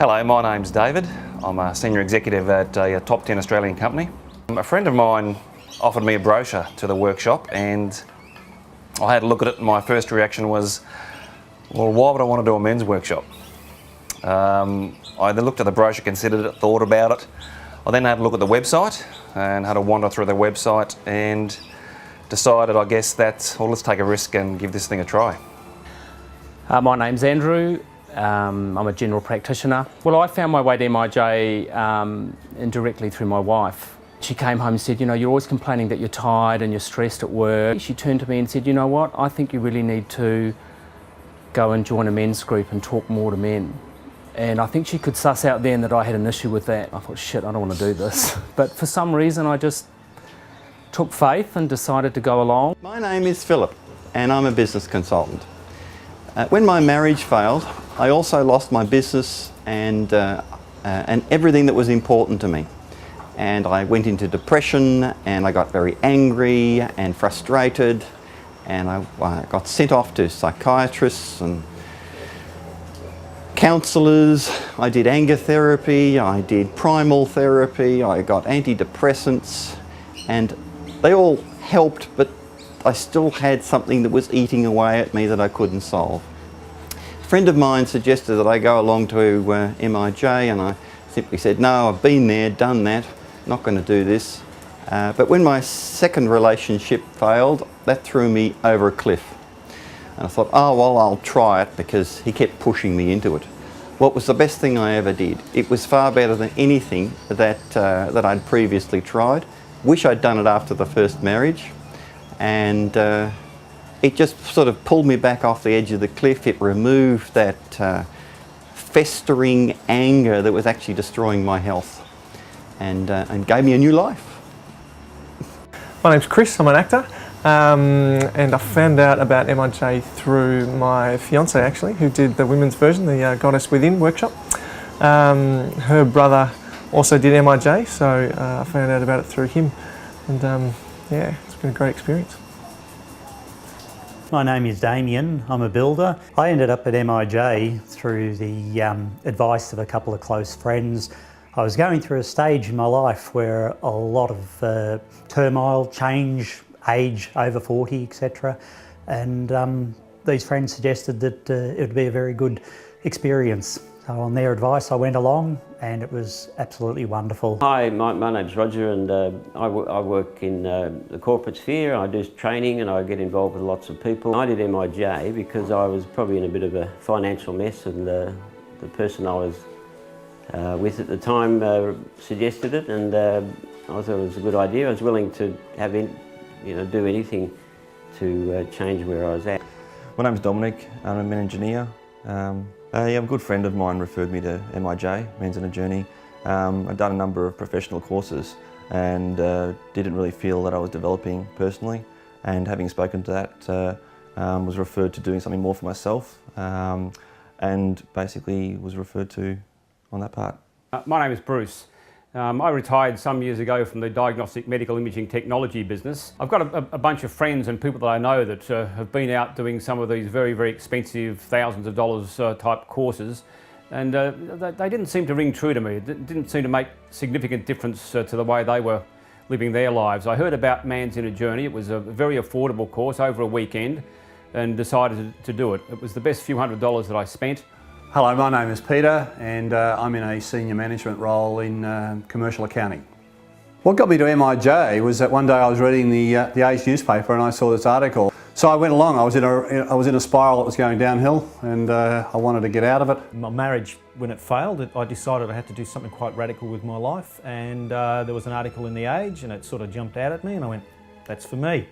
Hello, my name's David. I'm a senior executive at a top 10 Australian company. A friend of mine offered me a brochure to the workshop and I had a look at it and my first reaction was, well, why would I want to do a men's workshop? I then looked at the brochure, considered it, thought about it. I then had a look at the website and had a wander through the website and decided, I guess, that, well, let's take a risk and give this thing a try. My name's Andrew. I'm a general practitioner. Well, I found my way to MIJ indirectly through my wife. She came home and said, you know, you're always complaining that you're tired and you're stressed at work. She turned to me and said, you know what, I think you really need to go and join a men's group and talk more to men. And I think she could suss out then that I had an issue with that. I thought, shit, I don't want to do this. But for some reason, I just took faith and decided to go along. My name is Philip and I'm a business consultant. When my marriage failed, I also lost my business and everything that was important to me. And I went into depression and I got very angry and frustrated and I got sent off to psychiatrists and counsellors. I did anger therapy, I did primal therapy, I got antidepressants, and they all helped, but I still had something that was eating away at me that I couldn't solve. A friend of mine suggested that I go along to MIJ and I simply said, no, I've been there, done that, not going to do this. But when my second relationship failed, that threw me over a cliff. And I thought, oh, well, I'll try it because he kept pushing me into it. Well, it was the best thing I ever did. It was far better than anything that I'd previously tried. Wish I'd done it after the first marriage. And it just sort of pulled me back off the edge of the cliff. It removed that festering anger that was actually destroying my health and gave me a new life. My name's Chris, I'm an actor, and I found out about MIJ through my fiancée actually, who did the women's version, the Goddess Within workshop. Her brother also did MIJ, so I found out about it through him, and yeah, it's been a great experience. My name is Damien, I'm a builder. I ended up at MIJ through the advice of a couple of close friends. I was going through a stage in my life where a lot of turmoil, change, age over 40, etc. And these friends suggested that it would be a very good experience. So on their advice I went along and it was absolutely wonderful. Hi, my name's Roger and I work in the corporate sphere. I do training and I get involved with lots of people. I did MIJ because I was probably in a bit of a financial mess and the person I was with at the time suggested it, and I thought it was a good idea. I was willing to do anything to change where I was at. My name's Dominic, I'm an engineer. A good friend of mine referred me to MIJ, Men's in a Journey. I'd done a number of professional courses and didn't really feel that I was developing personally, and having spoken to that was referred to doing something more for myself, and basically was referred to on that part. My name is Bruce. I retired some years ago from the diagnostic medical imaging technology business. I've got a bunch of friends and people that I know that have been out doing some of these very, very expensive, thousands of dollars type courses, and they didn't seem to ring true to me. It didn't seem to make significant difference to the way they were living their lives. I heard about Man's Inner Journey. It was a very affordable course over a weekend and decided to do it. It was the best few $100s that I spent. Hello, my name is Peter and I'm in a senior management role in commercial accounting. What got me to MIJ was that one day I was reading the Age newspaper and I saw this article. So I went along. I was in a spiral that was going downhill and I wanted to get out of it. My marriage, when it failed, I decided I had to do something quite radical with my life, and there was an article in the Age and it sort of jumped out at me and I went, that's for me.